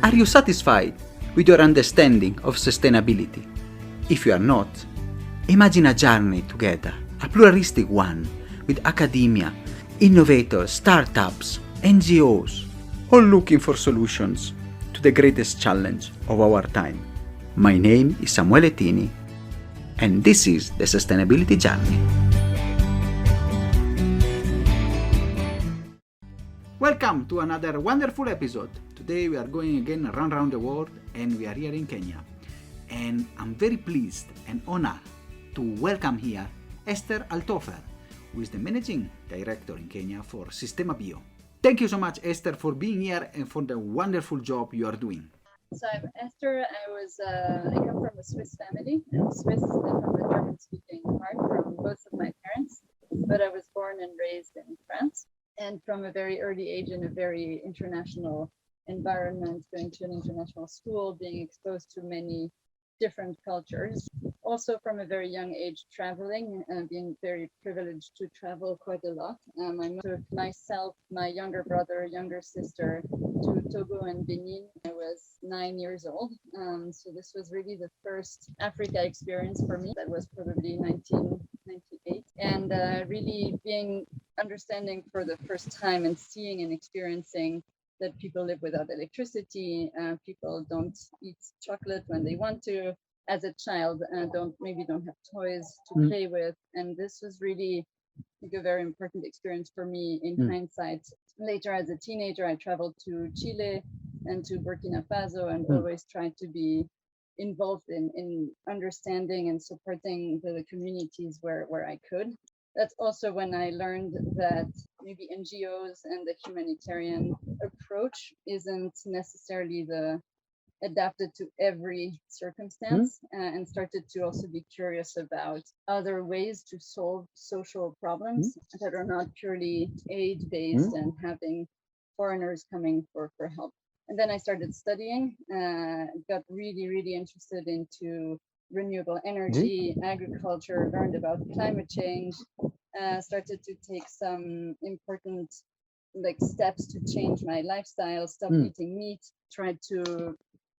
Are you satisfied with your understanding of sustainability? If you are not, imagine a journey together, a pluralistic one, with academia, innovators, startups, NGOs, all looking for solutions to the greatest challenge of our time. My name is Samuele Tini, and this is the Sustainability Journey. Welcome to another wonderful episode. Today we are going again around the world, and we are here in Kenya. And I'm very pleased and honored to welcome here Esther Altorfer, who is the Managing Director in Kenya for Systemability. Thank you so much, Esther, for being here and for the wonderful job you are doing. So I'm Esther. I come from a Swiss family. I'm Swiss and from the German-speaking part from both of my parents, but I was born and raised in France. And from a very early age in a very international environment, going to an international school, being exposed to many different cultures. Also from a very young age traveling, being very privileged to travel quite a lot. I moved myself, my younger brother, younger sister to Togo and Benin. I was 9 years old. So this was really the first Africa experience for me. That was probably 1998. And really being understanding for the first time and seeing and experiencing that people live without electricity, people don't eat chocolate when they want to. As a child, don't have toys to play with, and this was really a very important experience for me in hindsight. Later, as a teenager, I traveled to Chile and to Burkina Faso, and always tried to be involved in understanding and supporting the communities where I could. That's also when I learned that maybe NGOs and the humanitarian approach isn't necessarily adapted to every circumstance, and started to also be curious about other ways to solve social problems that are not purely aid-based and having foreigners coming for help. And then I started studying, got really interested into renewable energy, agriculture, learned about climate change, started to take some important steps to change my lifestyle, stop eating meat, tried to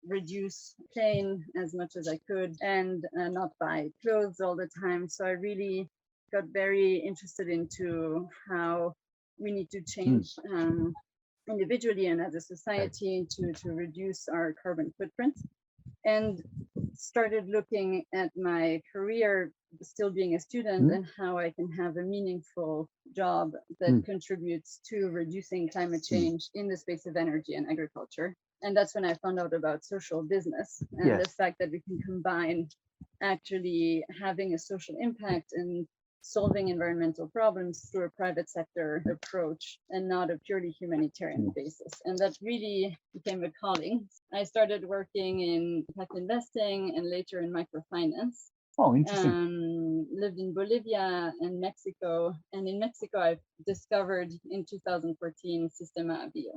reduce pain as much as I could, and not buy clothes all the time. So I really got very interested into how we need to change individually and as a society to reduce our carbon footprint, and started looking at my career still being a student and how I can have a meaningful job that contributes to reducing climate change in the space of energy and agriculture. And that's when I found out about social business and the fact that we can combine actually having a social impact and solving environmental problems through a private sector approach and not a purely humanitarian basis. And that really became a calling. I started working in impact investing and later in microfinance. Oh, interesting. Lived in Bolivia and Mexico. And in Mexico, I discovered in 2014 Systemability.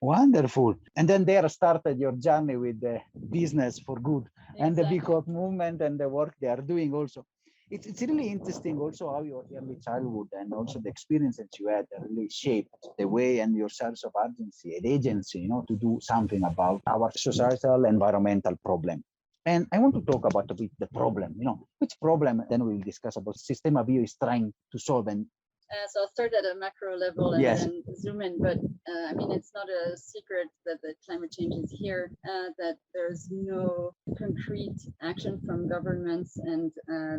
Wonderful. And then there started your journey with the business for good and the B Corp movement and the work they are doing also. It's really interesting also how your early childhood and also the experiences you had really shaped the way and your sense of urgency and agency, to do something about our societal environmental problem. And I want to talk about a bit the problem, which problem then we'll discuss about Systemability is trying to solve. And so I'll start at a macro level and then zoom in. But it's not a secret that the climate change is here, that there's no concrete action from governments and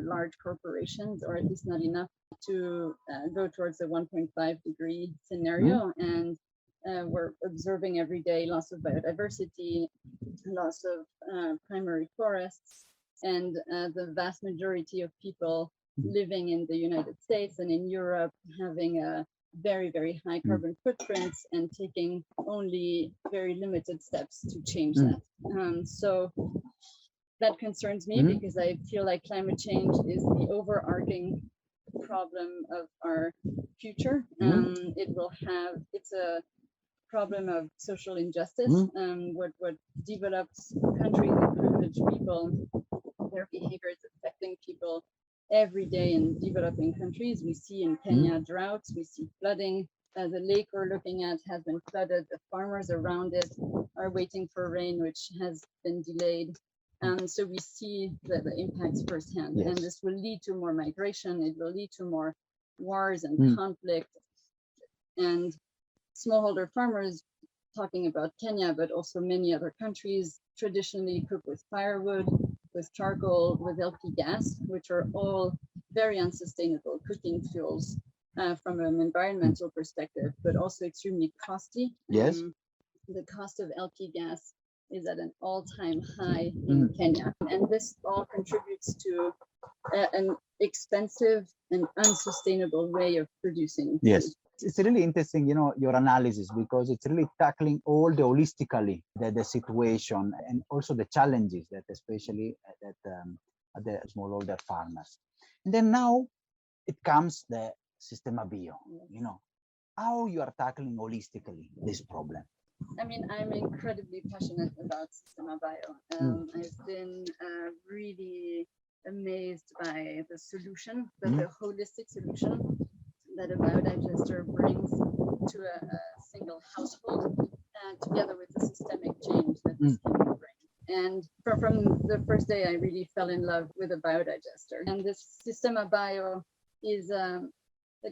large corporations, or at least not enough to go towards the 1.5 degree scenario. And we're observing every day loss of biodiversity, loss of primary forests, and the vast majority of people living in the United States and in Europe having a very high carbon footprints and taking only very limited steps to change that. So that concerns me because I feel like climate change is the overarching problem of our future. It's a problem of social injustice. What developed countries and privileged people, their behavior is affecting people every day in developing countries. We see in Kenya droughts, we see flooding, The lake we're looking at has been flooded. The farmers around it are waiting for rain, which has been delayed. So we see the impacts firsthand. Yes. And this will lead to more migration. It will lead to more wars and conflict. And smallholder farmers, talking about Kenya, but also many other countries, traditionally cook with firewood, with charcoal, with LP gas, which are all very unsustainable cooking fuels from an environmental perspective, but also extremely costly. Yes. The cost of LP gas is at an all-time high in Kenya. And this all contributes to an expensive and unsustainable way of producing Yes. food. It's really interesting, your analysis, because it's really tackling all the holistically the situation and also the challenges that especially at the smallholder farmers. And then now it comes the Systema.bio, how you are tackling holistically this problem. I mean, I'm incredibly passionate about Systema.bio. I've been really amazed by the solution, the holistic solution that a biodigester brings to a single household, together with the systemic change that this can bring. And from the first day, I really fell in love with a biodigester. And this Systema.bio is a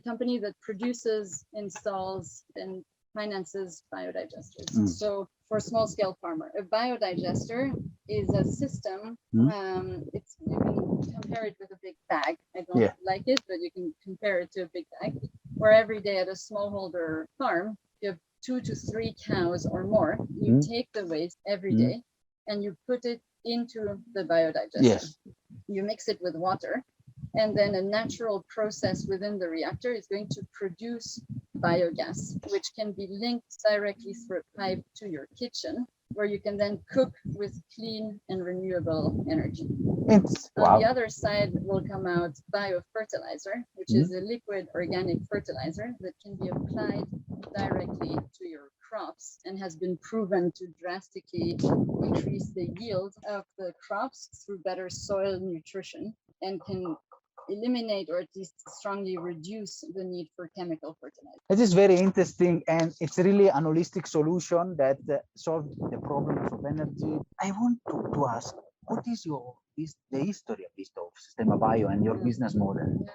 company that produces, installs, and finances biodigesters. So for a small scale farmer, a biodigester is a system. You can compare it with a big bag. I don't like it, but you can compare it to a big bag, where every day at a smallholder farm, you have 2 to 3 cows or more. You take the waste every day and you put it into the biodigester. Yes. You mix it with water, and then a natural process within the reactor is going to produce biogas, which can be linked directly through a pipe to your kitchen, where you can then cook with clean and renewable energy. On the other side will come out biofertilizer, which is a liquid organic fertilizer that can be applied directly to your crops and has been proven to drastically increase the yield of the crops through better soil nutrition, and can eliminate or at least strongly reduce the need for chemical fertilizer. It is very interesting, and it's really an holistic solution that solves the problems of energy. I want to ask, what is the history of Systema.bio and your business model?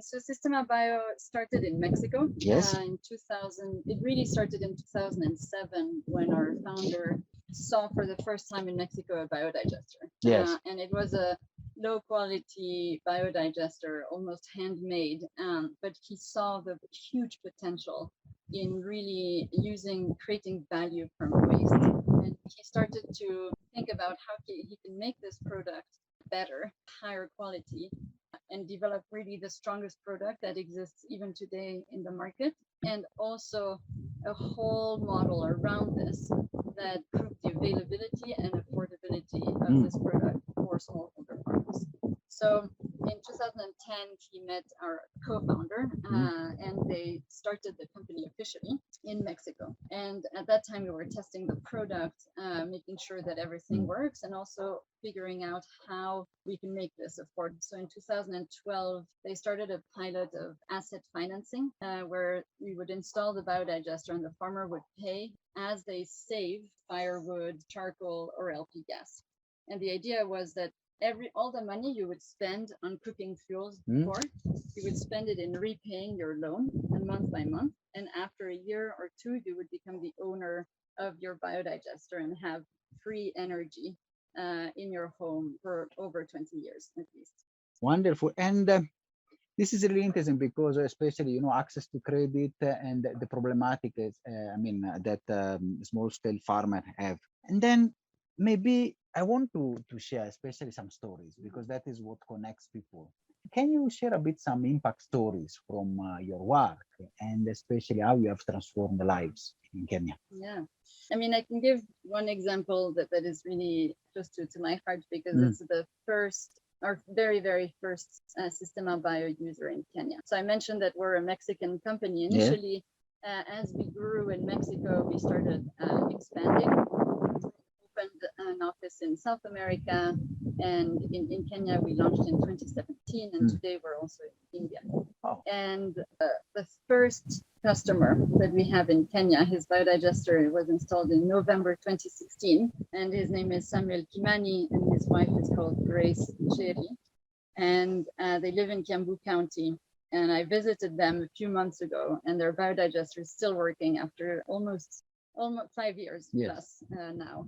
So Systema.bio started in Mexico. Yes. In 2000, it really started in 2007 when our founder saw for the first time in Mexico a biodigester. Yes. And it was a low quality biodigester, almost handmade, but he saw the huge potential in really creating value from waste. And he started to think about how he can make this product better, higher quality, and develop really the strongest product that exists even today in the market, and also a whole model around this that proved the availability and affordability of this product for smallholder farmers. So in 2010, he met our co-founder, and they started the company officially in Mexico. And at that time, we were testing the product, making sure that everything works, and also figuring out how we can make this affordable. So in 2012, they started a pilot of asset financing, where we would install the biodigester and the farmer would pay as they save firewood, charcoal, or LP gas. And the idea was that all the money you would spend on cooking fuels before, you would spend it in repaying your loan month by month. And after a year or two, you would become the owner of your biodigester and have free energy in your home for over 20 years at least. Wonderful. And this is really interesting because especially, access to credit and the problematic is, that small scale farmer have. And then maybe I want to share especially some stories, because that is what connects people. Can you share a bit some impact stories from your work, and especially how you have transformed the lives in Kenya? Yeah, I mean, I can give one example that is really close to my heart, because it's our very, very first Systema.bio user in Kenya. So I mentioned that we're a Mexican company initially. As we grew in Mexico, we started expanding. Opened an office in South America, and in Kenya we launched in 2017, and today we're also in India. And the first customer that we have in Kenya. His biodigester was installed in November 2016, and his name is Samuel Kimani, and his wife is called Grace Cheri, and they live in Kiambu County. And I visited them a few months ago, and their biodigester is still working after almost 5 years plus now.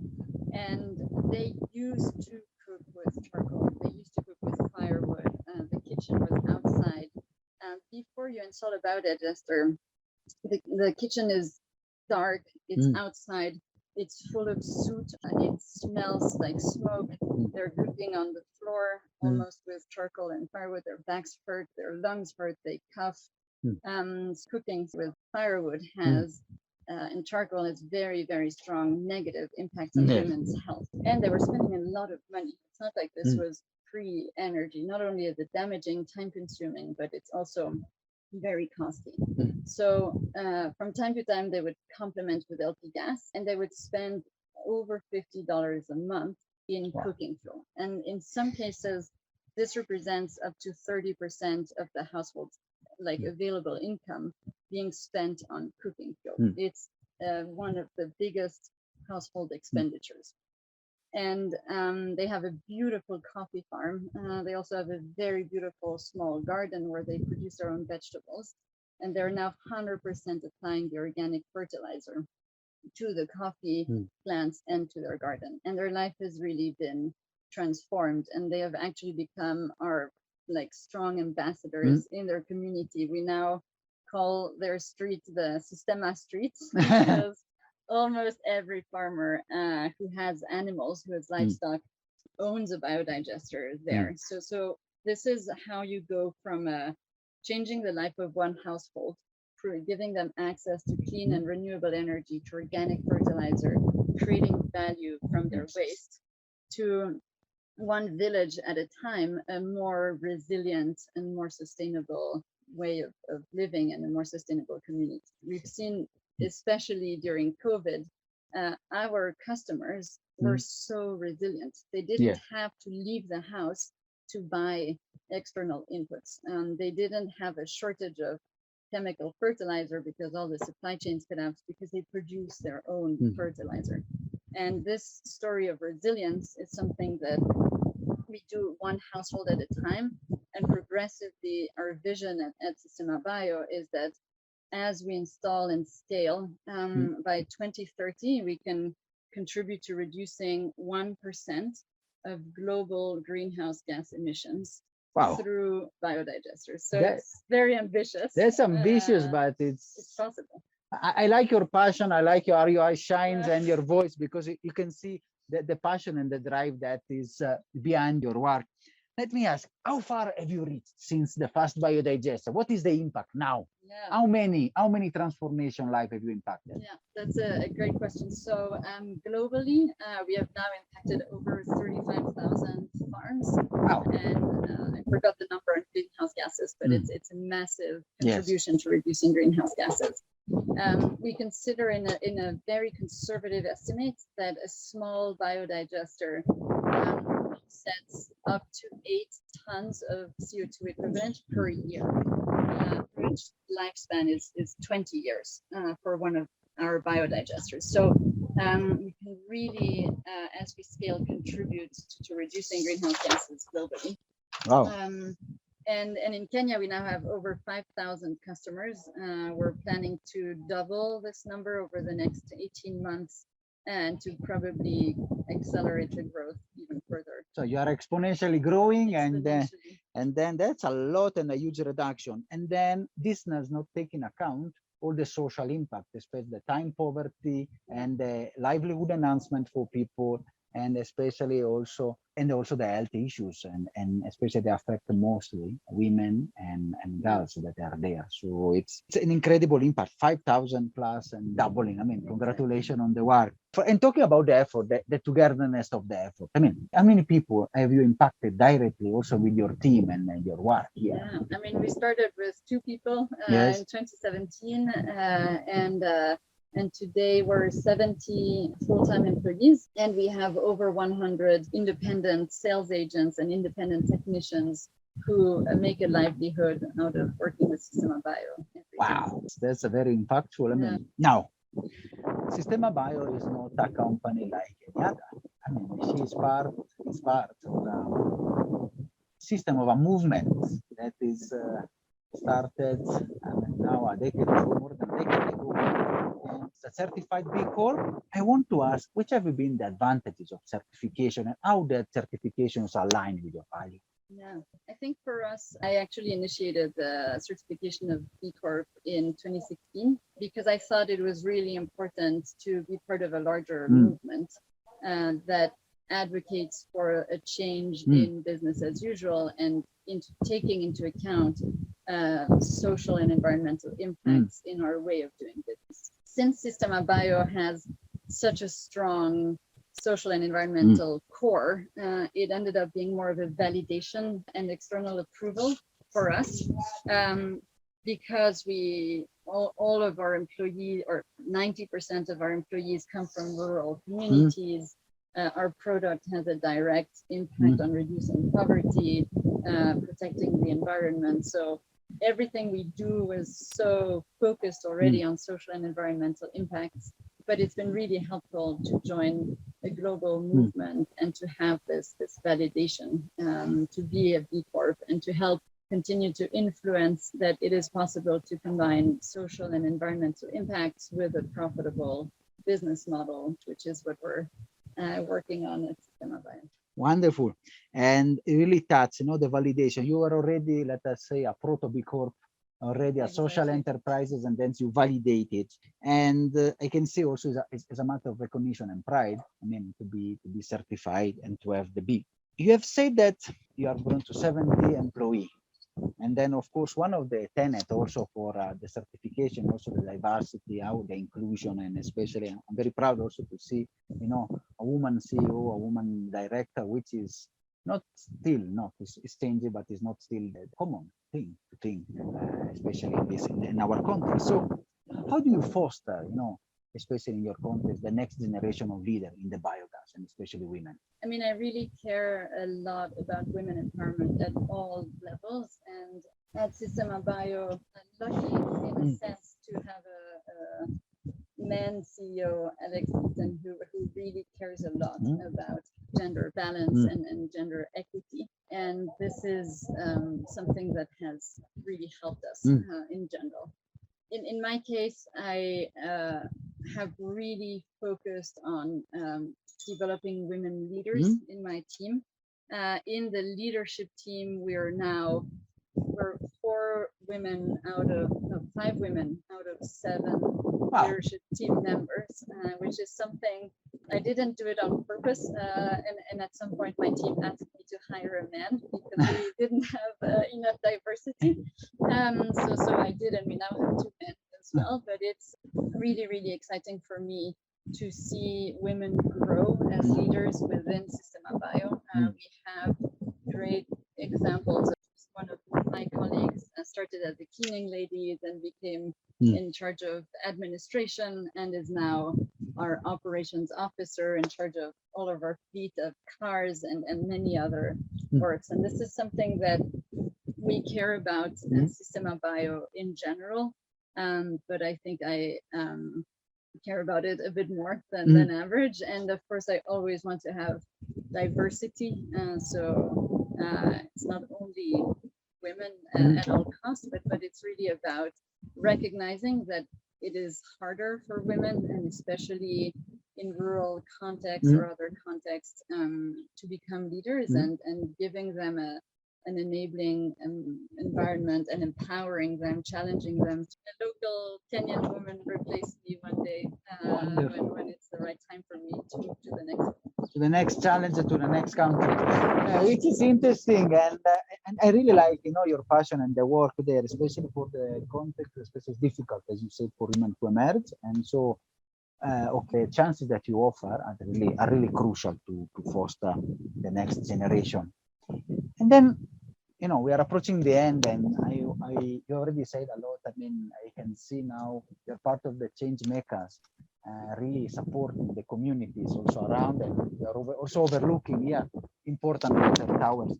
And they used to cook with charcoal. They used to cook with firewood. The kitchen was outside. Before you install a biodigester, the kitchen is dark. It's outside. It's full of soot, and it smells like smoke. They're cooking on the floor, almost with charcoal and firewood. Their backs hurt, their lungs hurt, they cough. Cooking with firewood has and charcoal has very, very strong negative impacts on women's health. And they were spending a lot of money. It's not like this was free energy. Not only is it damaging, time consuming, but it's also very costly. So from time to time, they would complement with LP gas, and they would spend over $50 a month in cooking fuel. And in some cases, this represents up to 30% of the household's available income being spent on cooking fuel. It's one of the biggest household expenditures. And they have a beautiful coffee farm. They also have a very beautiful small garden where they produce their own vegetables. And they're now 100% applying the organic fertilizer to the coffee plants and to their garden. And their life has really been transformed. And they have actually become our strong ambassadors in their community. We now call their street the Sistema Street because almost every farmer who has animals, who has livestock, owns a biodigester there. So this is how you go from changing the life of one household, through giving them access to clean and renewable energy, to organic fertilizer, creating value from their waste, to one village at a time, a more resilient and more sustainable way of living and a more sustainable community. We've seen, especially during COVID, our customers were so resilient. They didn't have to leave the house to buy external inputs. They didn't have a shortage of chemical fertilizer because all the supply chains collapsed, because they produce their own fertilizer. And this story of resilience is something that we do one household at a time. And progressively, our vision at Systema.bio is that as we install and scale, by 2030, we can contribute to reducing 1% of global greenhouse gas emissions through biodigesters. So it's very ambitious. That's ambitious, but it's possible. I like your passion. I like your eyes shines and your voice, because you can see the passion and the drive that is behind your work. Let me ask, how far have you reached since the first biodigester? What is the impact now? How many transformation life have you impacted? Yeah, that's a great question. So globally, we have now impacted over 35,000 farms. Wow. And I forgot the number on greenhouse gases, but it's a massive contribution to reducing greenhouse gases. We consider in a very conservative estimate that a small biodigester sets up to 8 tons of CO2 equivalent per year, which lifespan is 20 years for one of our biodigesters. So we can really, as we scale, contribute to reducing greenhouse gases globally. Wow. And in Kenya, we now have over 5,000 customers. We're planning to double this number over the next 18 months, and to probably accelerate the growth even further. So you are exponentially growing, and then that's a lot and a huge reduction. And then this does not take in account all the social impact, especially the time poverty and the livelihood enhancement for people, and especially also the health issues, and especially they affect mostly women and girls that are there. So it's an incredible impact, 5,000 plus and doubling. I mean, congratulations on the work. And talking about the effort, the togetherness of the effort, I mean, how many people have you impacted directly also with your team and your work here? Yeah, I mean, we started with 2 people in 2017, and today we're 70 full-time employees, and we have over 100 independent sales agents and independent technicians who make a livelihood out of working with Systema.bio. Wow, that's a very impactful. I mean, now, Systema.bio is not a company like any other. I mean, she is part of the system of a movement that is started now a decade ago, more than a decade ago. And it's a certified B Corp. I want to ask, which have been the advantages of certification and how that certifications align with your value? Yeah, I think for us, I actually initiated the certification of B Corp in 2016 because I thought it was really important to be part of a larger movement that advocates for a change in business as usual and taking into account social and environmental impacts in our way of doing business. Since Systema.bio has such a strong social and environmental core, it ended up being more of a validation and external approval for us because all of our employees, or 90% of our employees, come from rural communities. Our product has a direct impact on reducing poverty, protecting the environment. So everything we do is so focused already on social and environmental impacts, but it's been really helpful to join a global movement and to have this validation, to be a B Corp and to help continue to influence that it is possible to combine social and environmental impacts with a profitable business model, which is what we're working on at Systema.bio. Wonderful. And it really touched, the validation. You were already, let us say, a proto B Corp, already a social enterprises, and then you validate it. And I can say also it's a matter of recognition and pride, I mean, to be certified and to have the B. You have said that you have grown to 70 employees. And then, of course, one of the tenets also for the certification, also the diversity, the inclusion, and especially I'm very proud also to see, a woman CEO, a woman director, which is it's changing, but it's not still the common thing to think, especially in our country. So how do you foster, especially in your context, the next generation of leader in the biogas, and especially women? I mean, I really care a lot about women empowerment at all levels. And at Systema.bio, I'm lucky in a sense to have a man CEO, Alex Eaton, who really cares a lot about gender balance and gender equity. And this is something that has really helped us in general. In my case, I have really focused on developing women leaders in my team. In the leadership team, we're 4 women out of 5 women out of 7 leadership team members, which is something I didn't do it on purpose. And at some point, my team asked me to hire a man because we didn't have enough diversity. So I did, and we now have 2 men as well. But it's really, really exciting for me to see women grow as leaders within Systema.bio. We have great examples. One of my colleagues started as a cleaning lady, then became in charge of administration, and is now our operations officer in charge of all of our fleet of cars and many other works. And this is something that we care about at Systema.bio in general, but I think I care about it a bit more than average. And of course, I always want to have diversity. So it's not only women at all costs, but it's really about recognizing that it is harder for women, and especially in rural contexts or other contexts, to become leaders, and giving them an enabling environment and empowering them, challenging them. A local Kenyan woman replaced me one day when it's the right time for me to move to the next one. To the next challenge, to the next country, which is interesting, and I really like your passion and the work there, especially for the context, especially it's difficult, as you said, for women to emerge, and so the chances that you offer are really crucial to foster the next generation. And then we are approaching the end, and you already said a lot. I mean, I can see now you're part of the change makers, really supporting the communities also around, and you're also overlooking important water towers.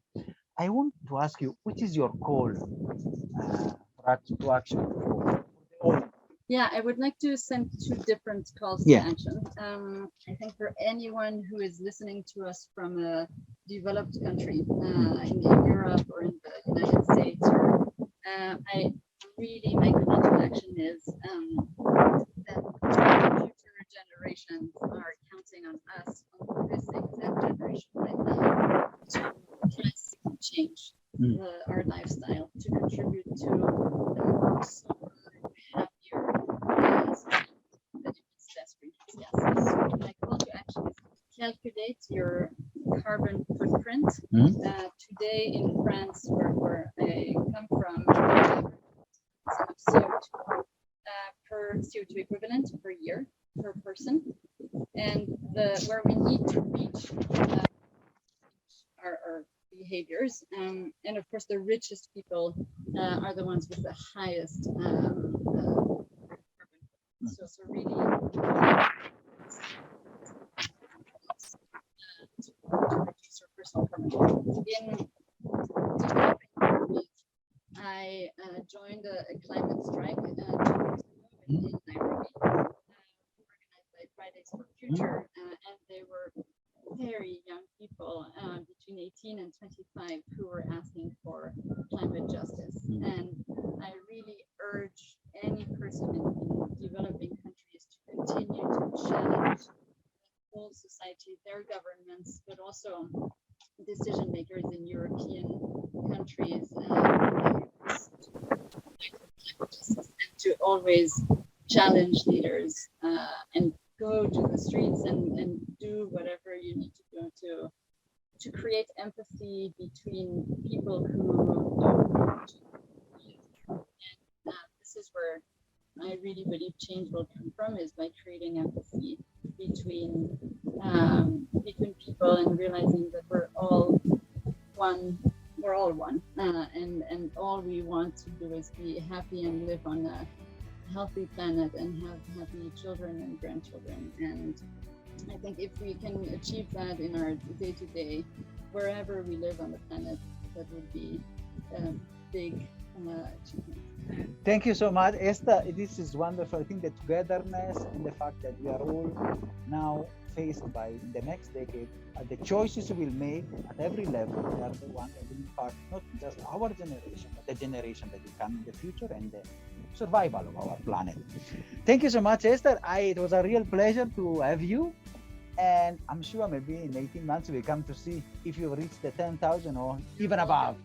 I want to ask you, which is your call to action for the audience? Yeah, I would like to send two different calls Yeah. to action. I think for anyone who is listening to us from a developed country in Europe or in the United States, or, my call to action is that future generations are counting on us, on this exact generation right now, to drastically change our lifestyle, to contribute to a more sober, happier society that emits less greenhouse gases. So my call to action is calculate your carbon footprint. Today in France, where I come from, CO2 per CO2 equivalent per year per person, and where we need to reach our behaviors, and of course the richest people are the ones with the highest carbon. So really to reduce our personal carbon. In developing countries, I joined a climate strike 2 years ago in Nairobi, organized by Fridays for Future, and they were very young people between 18 and 25 who were asking for climate justice. And I really urge any person in developing countries to continue to challenge the whole society, their governments, but also decision makers in European countries and to always challenge leaders and go to the streets and do whatever you need to do to create empathy between people who don't want to live. And this is where I really believe change will come from, is by creating empathy between people and realizing that we're all one, and all we want to do is be happy and live on a healthy planet and have happy children and grandchildren. And I think if we can achieve that in our day-to-day, wherever we live on the planet, that would be a big achievement. Thank you so much, Esther. This is wonderful. I think the togetherness and the fact that we are all now faced by, in the next decade, the choices we'll make at every level, they are the ones that will impact not just our generation, but the generation that will come in the future and the survival of our planet. Thank you so much, Esther. It was a real pleasure to have you. And I'm sure maybe in 18 months we'll come to see if you've reached the 10,000 or even above.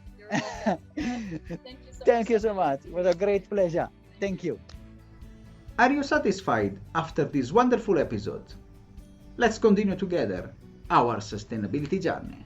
Thank you so much. It was a great pleasure. Thank you. Are you satisfied after this wonderful episode? Let's continue together our sustainability journey.